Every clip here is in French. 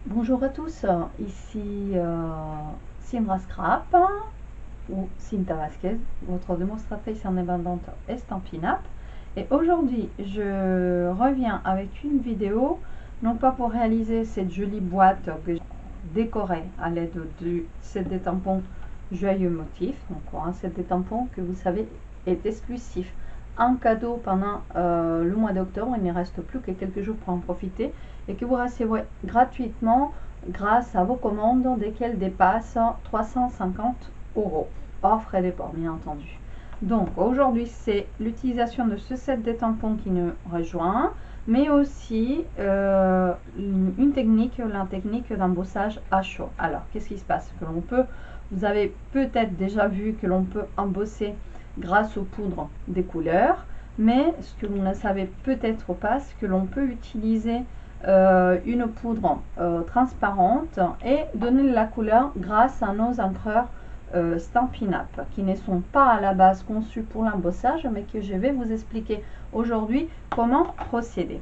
Bonjour à tous, ici Simra Scrap ou Cinta Vasquez, votre démonstratrice indépendante Stampin' Up. Et aujourd'hui, je reviens avec une vidéo, non pas pour réaliser cette jolie boîte que j'ai décorée à l'aide du set des tampons Joyeux Motif. Donc un set des tampons que vous savez est exclusif en cadeau pendant le mois d'octobre. Il ne reste plus que quelques jours pour en profiter et que vous recevrez gratuitement grâce à vos commandes desquelles dépassent 350 €, hors frais de port bien entendu. Donc aujourd'hui c'est l'utilisation de ce set de tampons qui nous rejoint, mais aussi une technique, la technique d'embossage à chaud. Alors qu'est-ce qui se passe? Que l'on peut, vous avez peut-être déjà vu que l'on peut embosser grâce aux poudres des couleurs, mais ce que vous ne savez peut-être pas, c'est que l'on peut utiliser une poudre transparente et donner la couleur grâce à nos encreurs Stampin' Up, qui ne sont pas à la base conçus pour l'embossage, mais que je vais vous expliquer aujourd'hui comment procéder.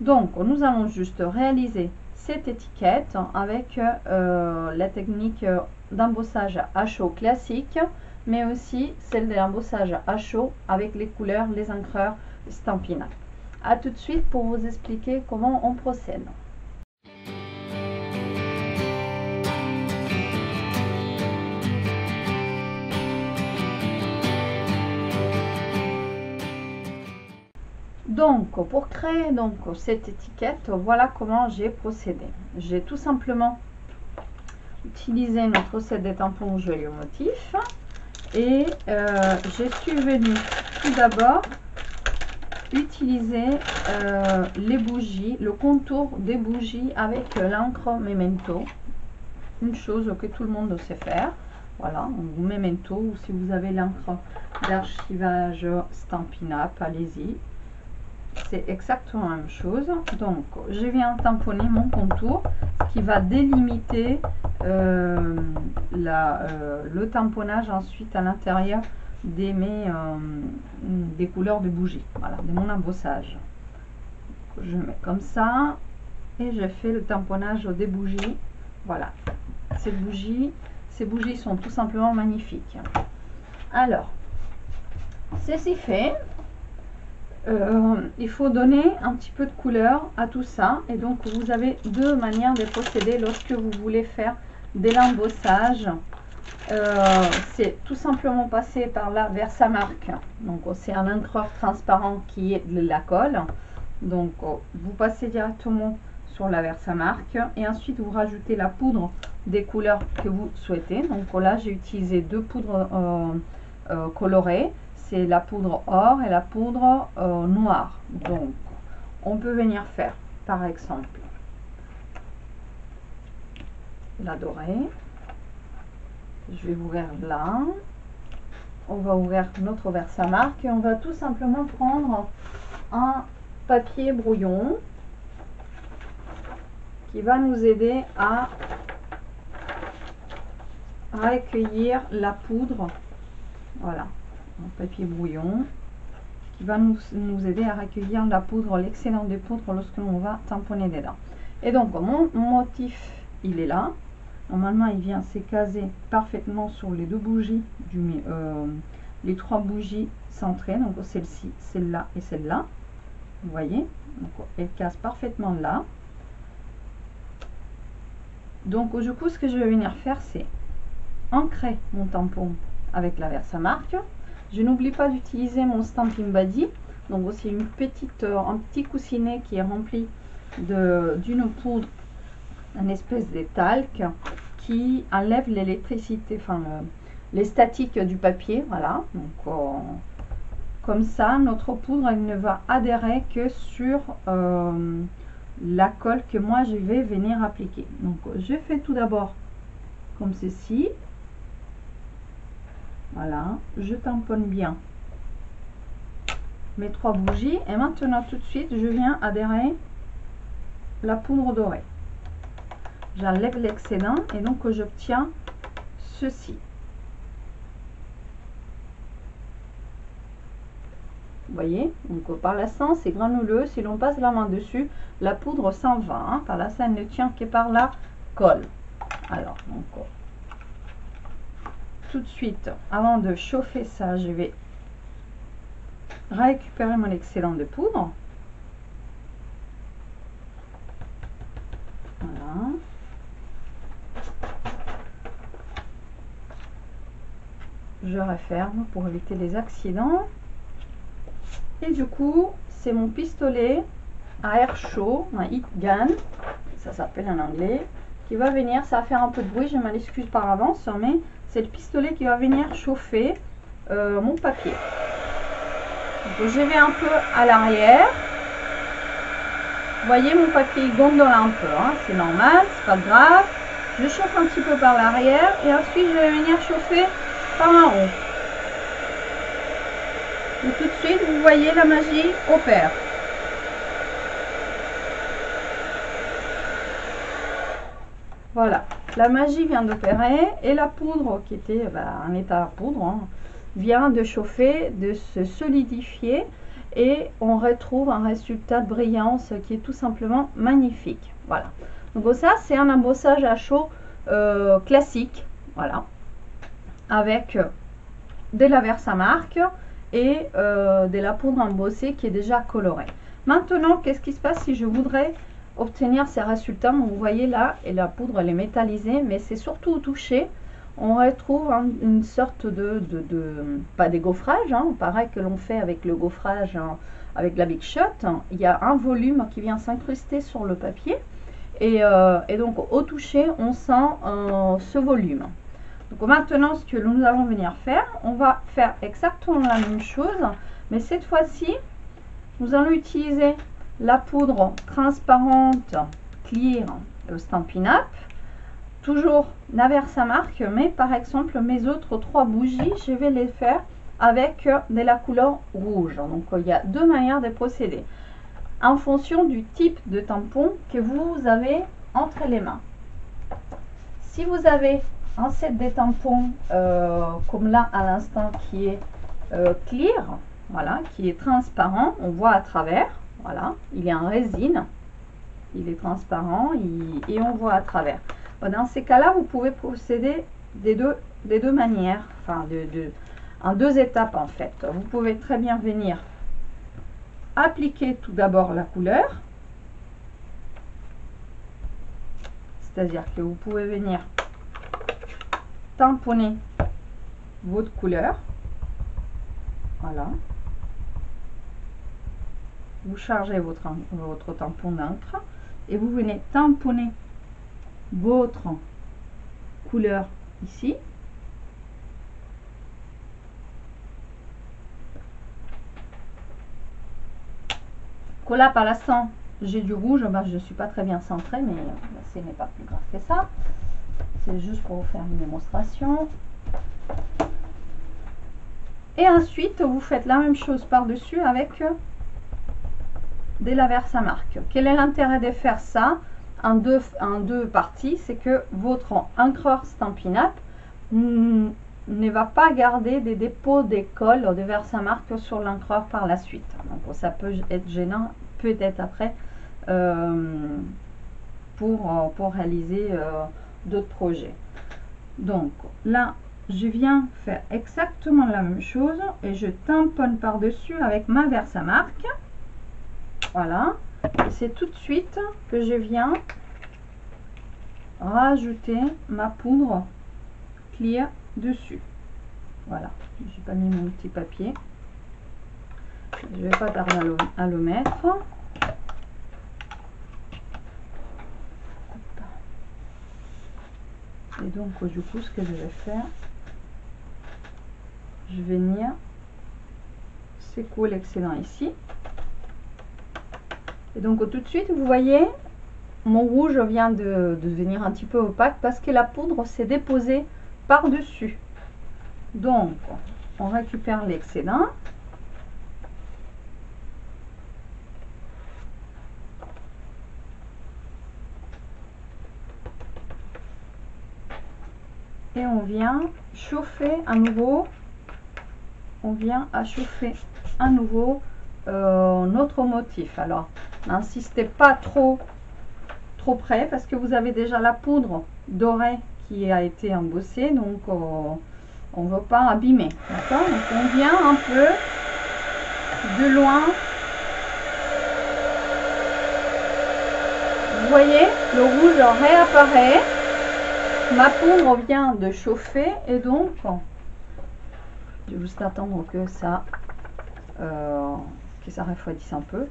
Donc nous allons juste réaliser cette étiquette avec la technique d'embossage à chaud classique, mais aussi celle de l'embossage à chaud avec les couleurs, les encreurs Stampin' Up. A tout de suite pour vous expliquer comment on procède. Donc pour créer cette étiquette, voilà comment j'ai procédé. J'ai tout simplement utilisé notre set de tampons Joyeux Motif et je suis venue tout d'abord utiliser les bougies, le contour des bougies avec l'encre Memento, une chose que tout le monde sait faire. Voilà, Memento, ou si vous avez l'encre d'archivage Stampin' Up, allez-y, c'est exactement la même chose. Donc je viens tamponner mon contour, ce qui va délimiter le tamponnage ensuite à l'intérieur des couleurs de bougies, voilà, de mon embossage. Je mets comme ça et je fais le tamponnage des bougies. Voilà, ces bougies sont tout simplement magnifiques. Alors ceci fait, il faut donner un petit peu de couleur à tout ça, et donc vous avez deux manières de procéder lorsque vous voulez faire de l'embossage. C'est tout simplement passer par la Versamark. Donc c'est un encreur transparent qui est de la colle. Donc vous passez directement sur la Versamark et ensuite vous rajoutez la poudre des couleurs que vous souhaitez. Donc là j'ai utilisé deux poudres colorées, c'est la poudre or et la poudre noire. Donc on peut venir faire par exemple la dorée. Je vais ouvrir là, on va ouvrir notre Versamark et on va tout simplement prendre un papier brouillon qui va nous aider à accueillir la poudre. Voilà, un papier brouillon qui va nous aider à recueillir la poudre, l'excédent de poudre lorsque l'on va tamponner dedans. Et donc mon motif il est là. Normalement, il vient se caser parfaitement sur les deux bougies, les trois bougies centrées, donc celle-ci, celle-là et celle-là. Vous voyez, donc elle casse parfaitement là. Donc du coup, ce que je vais venir faire, c'est ancrer mon tampon avec la Versamark. Je n'oublie pas d'utiliser mon Stampin' Buddy. Donc aussi un petit coussinet qui est rempli d'une poudre, une espèce de talc qui enlève l'électricité, enfin les statiques du papier. Voilà, donc comme ça notre poudre elle ne va adhérer que sur la colle que moi je vais venir appliquer. Donc je fais tout d'abord comme ceci. Voilà, je tamponne bien mes trois bougies et maintenant tout de suite je viens adhérer la poudre dorée. J'enlève l'excédent et donc j'obtiens ceci. Vous voyez, donc par l'instant c'est granuleux, si l'on passe la main dessus, la poudre s'en va, hein. Par l'instant elle ne tient que par la colle. Alors, donc, tout de suite, avant de chauffer ça, je vais récupérer mon excédent de poudre. Voilà. Je referme pour éviter les accidents. Et du coup, c'est mon pistolet à air chaud, un heat gun, ça s'appelle en anglais, qui va venir, ça va faire un peu de bruit, je m'en excuse par avance, mais c'est le pistolet qui va venir chauffer mon papier. Donc, je vais un peu à l'arrière. Vous voyez, mon papier gondole un peu, hein, c'est normal, c'est pas grave. Je chauffe un petit peu par l'arrière et ensuite je vais venir chauffer par en haut. Et tout de suite, vous voyez, la magie opère. Voilà, la magie vient d'opérer et la poudre qui était en état à poudre, hein, vient de chauffer, de se solidifier et on retrouve un résultat de brillance qui est tout simplement magnifique. Voilà, donc ça c'est un embossage à chaud classique, voilà, avec de la Versamark et de la poudre embossée qui est déjà colorée. Maintenant, qu'est-ce qui se passe si je voudrais obtenir ces résultats? Vous voyez là, et la poudre elle est métallisée, mais c'est surtout au toucher, on retrouve une sorte pas des gaufrages, hein, pareil que l'on fait avec le gaufrage, hein, avec la Big Shot. Il y a un volume qui vient s'incruster sur le papier et donc au toucher on sent ce volume. Donc maintenant, ce que nous allons venir faire, on va faire exactement la même chose, mais cette fois-ci nous allons utiliser la poudre transparente clear Stampin' Up, toujours la Versamark, mais par exemple mes autres 3 bougies, je vais les faire avec de la couleur rouge. Donc il y a 2 manières de procéder en fonction du type de tampon que vous avez entre les mains. Si vous avez un set de tampons comme là à l'instant qui est clear, voilà, qui est transparent, on voit à travers, voilà, il est en résine, il est transparent et on voit à travers. Dans ces cas-là, vous pouvez procéder des deux manières, enfin en 2 étapes en fait. Vous pouvez très bien venir appliquer tout d'abord la couleur, c'est-à-dire que vous pouvez venir tamponner votre couleur, voilà, vous chargez votre tampon d'encre et vous venez tamponner votre couleur ici, là par l'instant j'ai du rouge, je ne suis pas très bien centré, mais ce n'est pas plus grave que ça, c'est juste pour vous faire une démonstration. Et ensuite vous faites la même chose par dessus avec de la Versamark. Quel est l'intérêt de faire ça en deux parties? C'est que votre encreur Stampin' Up ne va pas garder des dépôts de colle de Versamark sur l'encreur par la suite. Donc ça peut être gênant peut-être après pour réaliser d'autres projets. Donc là je viens faire exactement la même chose et je tamponne par dessus avec ma Versamark, voilà, et c'est tout de suite que je viens rajouter ma poudre clear dessus. Voilà, je n'ai pas mis mon petit papier, je vais pas tarder à le mettre. Et donc du coup ce que je vais faire, je vais venir secouer l'excédent ici. Et donc tout de suite vous voyez mon rouge vient de devenir un petit peu opaque parce que la poudre s'est déposée par dessus. Donc on récupère l'excédent et on vient chauffer à nouveau, on vient à chauffer à nouveau notre motif. Alors, n'insistez pas trop près parce que vous avez déjà la poudre dorée qui a été embossée, donc on ne veut pas abîmer. D'accord? Donc on vient un peu de loin. Vous voyez, le rouge réapparaît. Ma poudre vient de chauffer et donc je vais juste attendre que ça refroidisse un peu.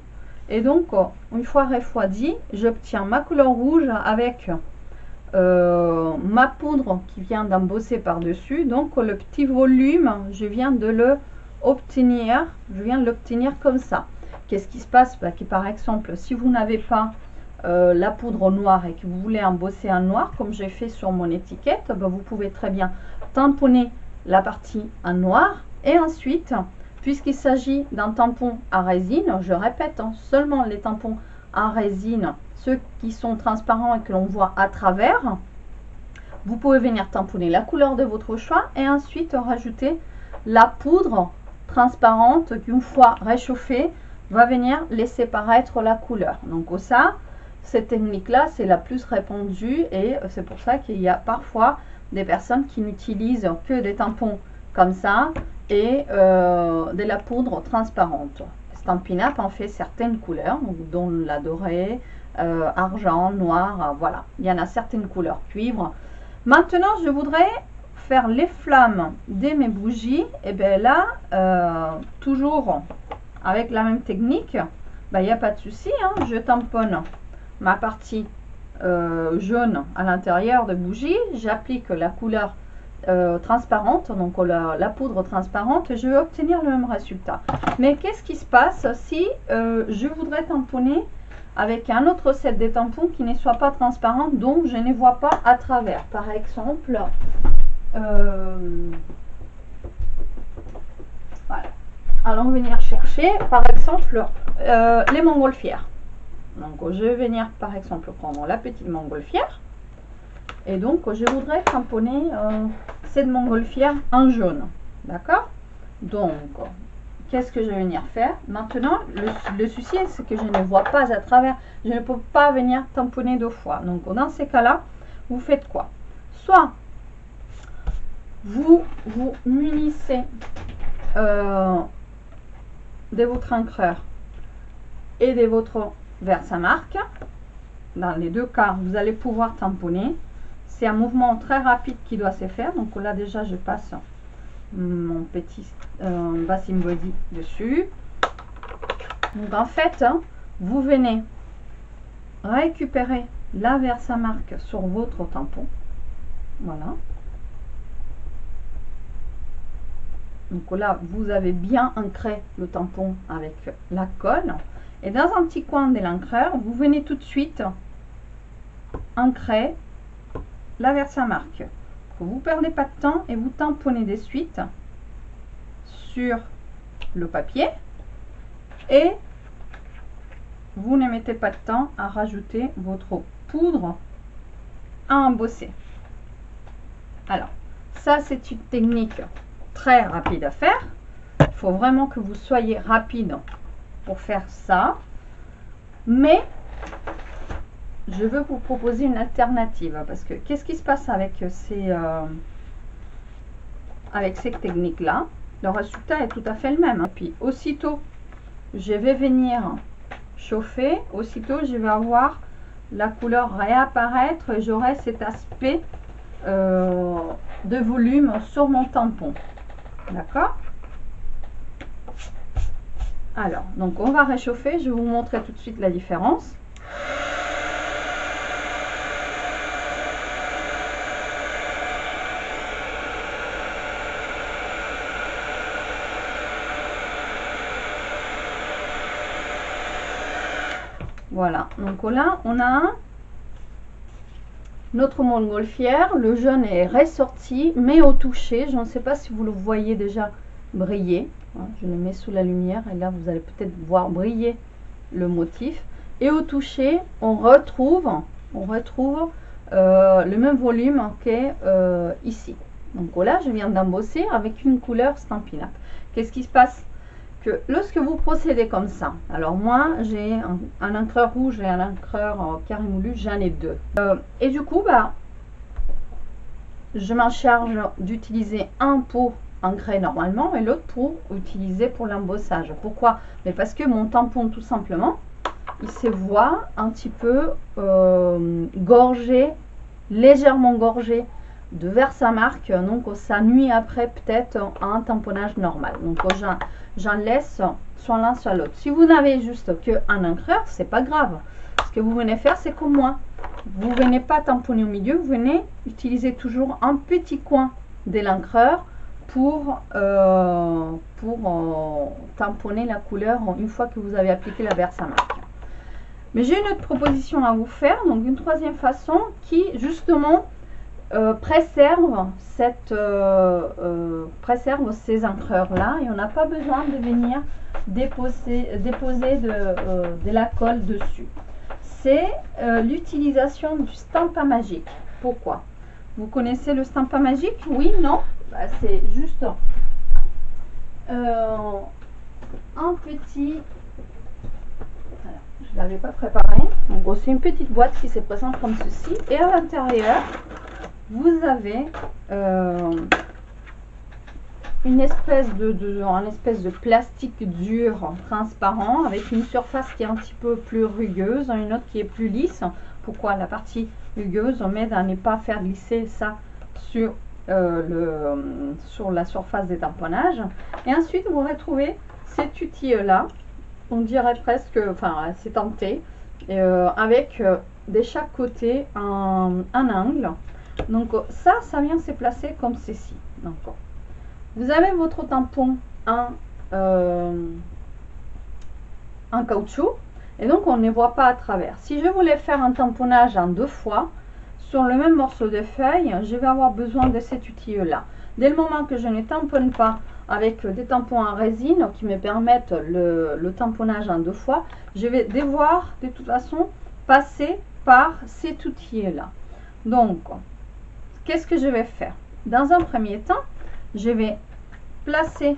Et donc, une fois refroidi, j'obtiens ma couleur rouge avec ma poudre qui vient d'embosser par-dessus. Donc, le petit volume, je viens de l'obtenir. Je viens de l'obtenir comme ça. Qu'est-ce qui se passe? Bah, que, par exemple, si vous n'avez pas la poudre noire et que vous voulez embosser en noir, comme j'ai fait sur mon étiquette, bah, vous pouvez très bien tamponner la partie en noir et ensuite, puisqu'il s'agit d'un tampon à résine, je répète, hein, seulement les tampons à résine, ceux qui sont transparents et que l'on voit à travers, vous pouvez venir tamponner la couleur de votre choix et ensuite rajouter la poudre transparente qui, une fois réchauffée, va venir laisser paraître la couleur. Donc ça, cette technique-là, c'est la plus répandue et c'est pour ça qu'il y a parfois des personnes qui n'utilisent que des tampons comme ça et de la poudre transparente. Stampin' Up en fait certaines couleurs, donc, dont la dorée, argent, noir, voilà. Il y en a certaines couleurs cuivre. Maintenant, je voudrais faire les flammes de mes bougies. Et bien là, toujours avec la même technique, il n'y a pas de souci, hein, je tamponne ma partie jaune à l'intérieur de bougie, j'applique la couleur transparente, donc la poudre transparente, je vais obtenir le même résultat. Mais qu'est-ce qui se passe si je voudrais tamponner avec un autre set de tampons qui ne soit pas transparent, donc je ne vois pas à travers? Par exemple, voilà. Allons venir chercher par exemple les montgolfières. Donc je vais venir par exemple prendre la petite montgolfière et donc je voudrais tamponner cette montgolfière en jaune. D'accord? Donc qu'est-ce que je vais venir faire maintenant? Le souci c'est que je ne vois pas à travers, je ne peux pas venir tamponner deux fois. Donc dans ces cas-là, vous faites quoi? Soit vous vous munissez de votre encreur et de votre Versamark. Dans les deux cas, vous allez pouvoir tamponner. C'est un mouvement très rapide qui doit se faire. Donc là déjà, je passe mon petit bassine body dessus. Donc en fait, vous venez récupérer la Versamark sur votre tampon. Voilà. Donc là, vous avez bien ancré le tampon avec la colle. Et dans un petit coin de l'encreur, vous venez tout de suite ancrer la Versamark. Vous ne perdez pas de temps et vous tamponnez de suite sur le papier. Et vous ne mettez pas de temps à rajouter votre poudre à embosser. Alors, ça c'est une technique très rapide à faire. Il faut vraiment que vous soyez rapide pour faire ça, mais je veux vous proposer une alternative parce que qu'est-ce qui se passe avec cette technique là? Le résultat est tout à fait le même, hein. Puis aussitôt je vais venir chauffer, aussitôt je vais avoir la couleur réapparaître et j'aurai cet aspect de volume sur mon tampon. D'accord? Alors, donc on va réchauffer, je vais vous montrer tout de suite la différence. Voilà, donc là on a notre montgolfière, le jaune est ressorti, mais au toucher, je ne sais pas si vous le voyez déjà briller. Je le mets sous la lumière et là vous allez peut-être voir briller le motif. Et au toucher, on retrouve le même volume qu'est ici. Donc là, je viens d'embosser avec une couleur Stampin' Up. Qu'est-ce qui se passe? que lorsque vous procédez comme ça, alors moi j'ai un encreur rouge et un encreur carré moulu, j'en ai deux. Et du coup, bah, je m'en charge d'utiliser un pour ancrer normalement et l'autre pour utiliser pour l'embossage. Pourquoi? Mais parce que mon tampon, tout simplement, il se voit un petit peu gorgé, légèrement gorgé de Versamark, donc ça nuit après peut-être à un tamponnage normal. Donc j'en laisse soit l'un soit l'autre. Si vous n'avez juste qu'un encreur, c'est pas grave. Ce que vous venez faire, c'est comme moi. Vous venez pas tamponner au milieu, vous venez utiliser toujours un petit coin de l'encreur pour tamponner la couleur une fois que vous avez appliqué la Versamark. Mais j'ai une autre proposition à vous faire, donc une troisième façon qui justement préserve ces encreurs là, et on n'a pas besoin de venir déposer de la colle dessus. C'est l'utilisation du Stampa Magique. Pourquoi? Vous connaissez le Stampa Magique? Oui, non? Bah, c'est juste un petit... Alors, je ne l'avais pas préparé. Donc c'est une petite boîte qui se présente comme ceci. Et à l'intérieur, vous avez une espèce de plastique dur transparent avec une surface qui est un petit peu plus rugueuse, une autre qui est plus lisse. Pourquoi? La partie rugueuse, on m'aide à ne pas faire glisser ça sur la surface des tamponnages. Et ensuite vous retrouvez cet outil là, on dirait presque, enfin c'est tenté, avec de chaque côté un angle. Donc ça vient se placer comme ceci. Donc vous avez votre tampon en caoutchouc et donc on ne voit pas à travers. Si je voulais faire un tamponnage en deux fois sur le même morceau de feuille, je vais avoir besoin de cet outil là. Dès le moment que je ne tamponne pas avec des tampons en résine qui me permettent le tamponnage en deux fois, je vais devoir de toute façon passer par cet outil là. Donc qu'est-ce que je vais faire? Dans un premier temps, je vais placer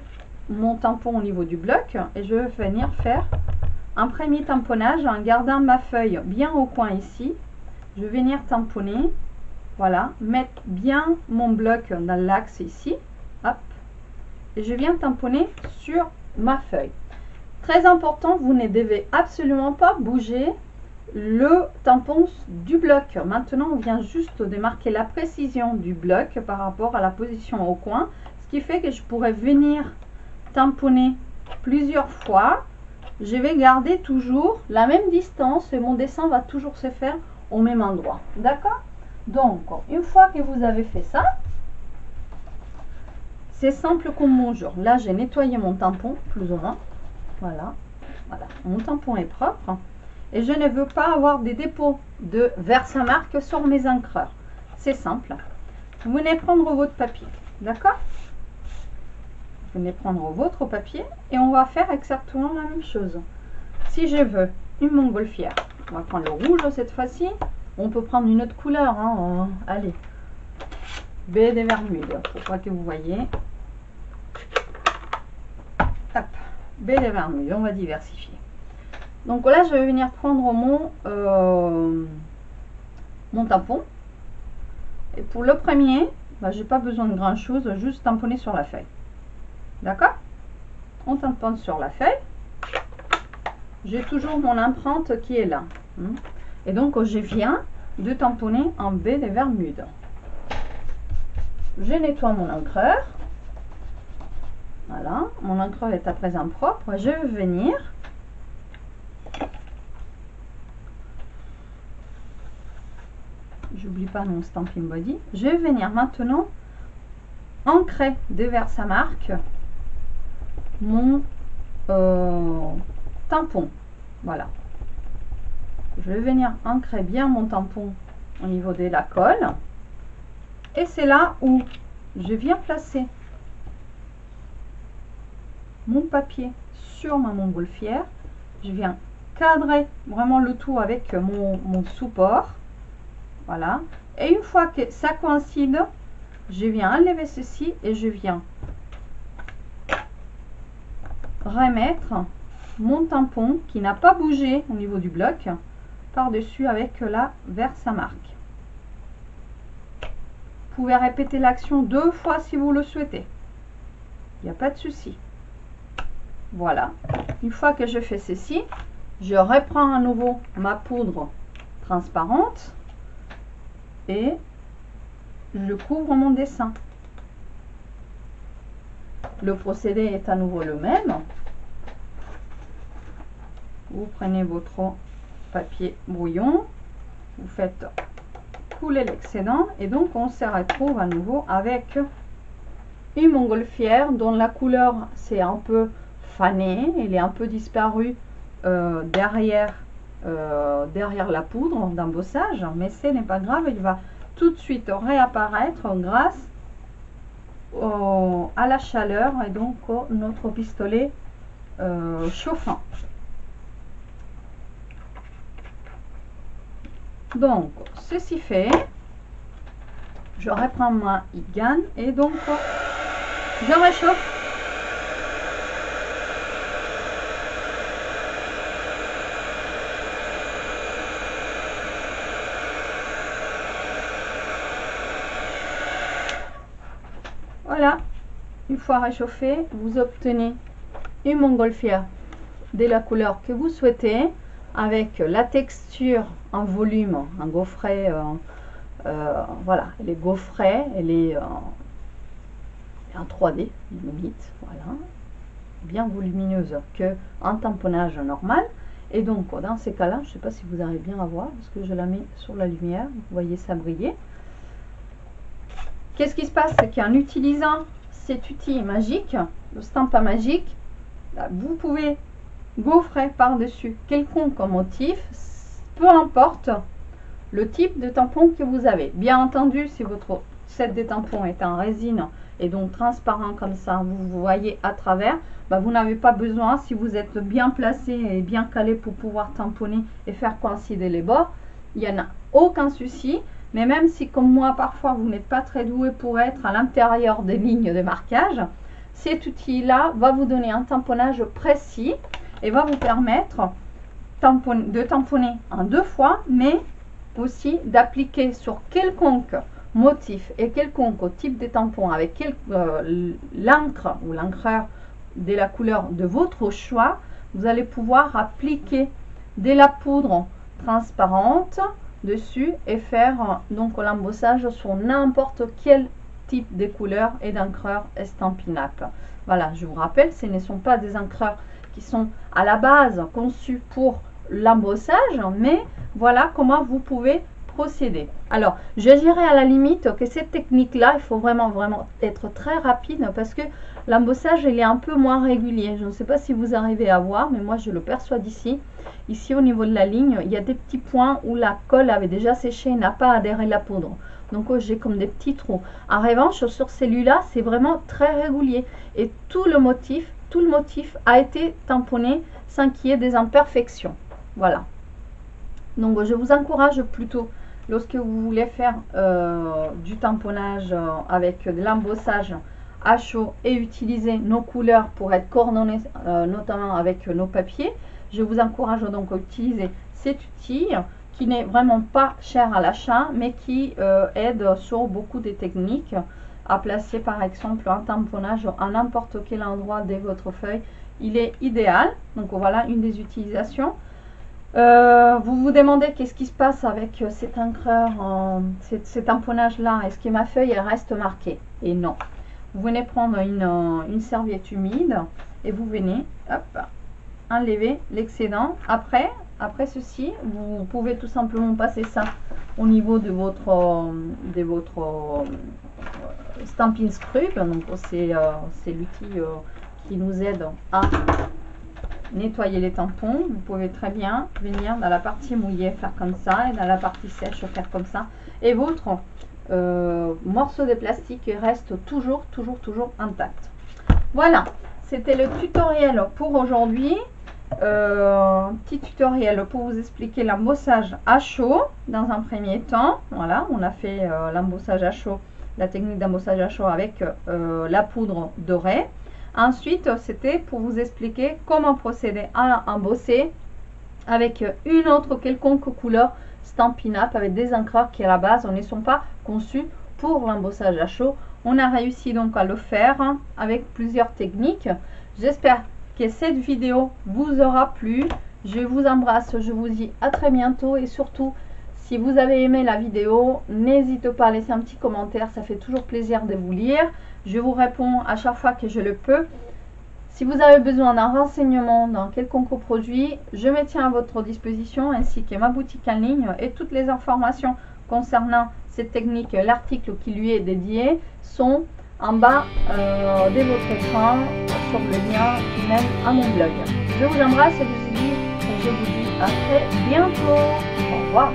mon tampon au niveau du bloc et je vais venir faire un premier tamponnage en gardant ma feuille bien au coin ici. Je vais venir tamponner, voilà, mettre bien mon bloc dans l'axe ici, hop, et je viens tamponner sur ma feuille. Très important, vous ne devez absolument pas bouger le tampon du bloc. Maintenant, on vient juste de marquer la précision du bloc par rapport à la position au coin, ce qui fait que je pourrais venir tamponner plusieurs fois. Je vais garder toujours la même distance et mon dessin va toujours se faire au même endroit. D'accord? Donc, une fois que vous avez fait ça, c'est simple comme bonjour. Là, j'ai nettoyé mon tampon, plus ou moins. Voilà, voilà, mon tampon est propre. Et je ne veux pas avoir des dépôts de Versamark sur mes encreurs. C'est simple. Vous venez prendre votre papier, d'accord? Vous venez prendre votre papier et on va faire exactement la même chose. Si je veux une montgolfière, on va prendre le rouge cette fois-ci. On peut prendre une autre couleur, hein. Allez, baie de vermeil, pour pas que vous voyez. Hop, baie de vermeil, on va diversifier. Donc là, je vais venir prendre mon tampon. Et pour le premier, bah, j'ai pas besoin de grand chose, juste tamponner sur la feuille. D'accord? On tamponne sur la feuille. J'ai toujours mon empreinte qui est là. Et donc, je viens de tamponner en baie de vermeil. Je nettoie mon encreur. Voilà, mon encreur est à présent propre. Je vais venir j'oublie pas mon stamping body. Je vais venir maintenant ancrer de Versamark mon tampon. Voilà. Je vais venir ancrer bien mon tampon au niveau de la colle. Et c'est là où je viens placer mon papier sur ma montgolfière. Je viens cadrer vraiment le tout avec mon support. Voilà. Et une fois que ça coïncide, je viens enlever ceci et je viens remettre mon tampon qui n'a pas bougé au niveau du bloc par-dessus avec la Versamark. Vous pouvez répéter l'action 2 fois si vous le souhaitez. Il n'y a pas de souci. Voilà. Une fois que je fais ceci, je reprends à nouveau ma poudre transparente et je couvre mon dessin. Le procédé est à nouveau le même. Vous prenez votre papier brouillon, vous faites couler l'excédent et donc on se retrouve à nouveau avec une montgolfière dont la couleur c'est un peu fané, il est un peu disparu derrière la poudre d'embossage, mais ce n'est pas grave, il va tout de suite réapparaître grâce à la chaleur et donc notre pistolet chauffant. Donc ceci fait, je reprends ma Higan et donc je réchauffe. Voilà, une fois réchauffé, vous obtenez une montgolfière de la couleur que vous souhaitez, avec la texture en volume, en gaufret, voilà, elle est gaufret, elle est en 3D limite, voilà, bien volumineuse que en tamponnage normal. Et donc dans ces cas-là, je ne sais pas si vous arrivez bien à voir, parce que je la mets sur la lumière, vous voyez ça briller. Qu'est-ce qui se passe? C'est qu'en utilisant cet outil magique, le Stampa Magique, vous pouvez gaufrer par-dessus quelconque motif, peu importe le type de tampon que vous avez. Bien entendu, si votre set de tampons est en résine et donc transparent comme ça, vous voyez à travers, vous n'avez pas besoin, si vous êtes bien placé et bien calé pour pouvoir tamponner et faire coïncider les bords, il n'y en a aucun souci. Mais même si comme moi parfois vous n'êtes pas très doué pour être à l'intérieur des lignes de marquage, cet outil là va vous donner un tamponnage précis et va vous permettre de tamponner en 2 fois, mais aussi d'appliquer sur quelconque motif et quelconque type de tampon avec l'encre ou l'encreur de la couleur de votre choix. Vous allez pouvoir appliquer de la poudre transparente dessus et faire donc l'embossage sur n'importe quel type de couleur et d'encreur Stampin' Up. Voilà, je vous rappelle, ce ne sont pas des encreurs qui sont à la base conçus pour l'embossage, mais voilà comment vous pouvez procéder. Alors, je dirais à la limite que cette technique-là, il faut vraiment être très rapide parce que l'embossage, il est un peu moins régulier. Je ne sais pas si vous arrivez à voir, mais moi, je le perçois d'ici. Ici, au niveau de la ligne, il y a des petits points où la colle avait déjà séché et n'a pas adhéré la poudre. Donc, j'ai comme des petits trous. En revanche, sur celui-là, c'est vraiment très régulier. Et tout le motif a été tamponné sans qu'il y ait des imperfections. Voilà. Donc, je vous encourage plutôt, lorsque vous voulez faire du tamponnage avec de l'embossage à chaud et utiliser nos couleurs pour être coordonnées, notamment avec nos papiers, je vous encourage donc à utiliser cet outil qui n'est vraiment pas cher à l'achat, mais qui aide sur beaucoup de techniques à placer par exemple un tamponnage à n'importe quel endroit de votre feuille. Il est idéal. Donc voilà une des utilisations. Vous vous demandez qu'est-ce qui se passe avec cet encreur, cet tamponnage là, est-ce que ma feuille elle reste marquée? Et non, vous venez prendre une serviette humide et vous venez enlever l'excédent. Après ceci, vous pouvez tout simplement passer ça au niveau de votre Stampin' Scrub. Donc c'est l'outil qui nous aide à nettoyer les tampons. Vous pouvez très bien venir dans la partie mouillée faire comme ça et dans la partie sèche faire comme ça, et votre morceau de plastique reste toujours intact. Voilà, c'était le tutoriel pour aujourd'hui. Petit tutoriel pour vous expliquer l'embossage à chaud dans un premier temps. Voilà, on a fait l'embossage à chaud, la technique d'embossage à chaud avec la poudre dorée. Ensuite, c'était pour vous expliquer comment procéder à embosser avec une autre quelconque couleur Stampin' Up, avec des encreurs qui à la base ne sont pas conçus pour l'embossage à chaud. On a réussi donc à le faire avec plusieurs techniques. J'espère que cette vidéo vous aura plu. Je vous embrasse, je vous dis à très bientôt, et surtout, si vous avez aimé la vidéo, n'hésitez pas à laisser un petit commentaire, ça fait toujours plaisir de vous lire. Je vous réponds à chaque fois que je le peux. Si vous avez besoin d'un renseignement dans quelconque produit, je me tiens à votre disposition, ainsi que ma boutique en ligne, et toutes les informations concernant cette technique, l'article qui lui est dédié, sont en bas de votre écran sur le lien qui mène à mon blog. Je vous embrasse et je vous dis à très bientôt. Au revoir.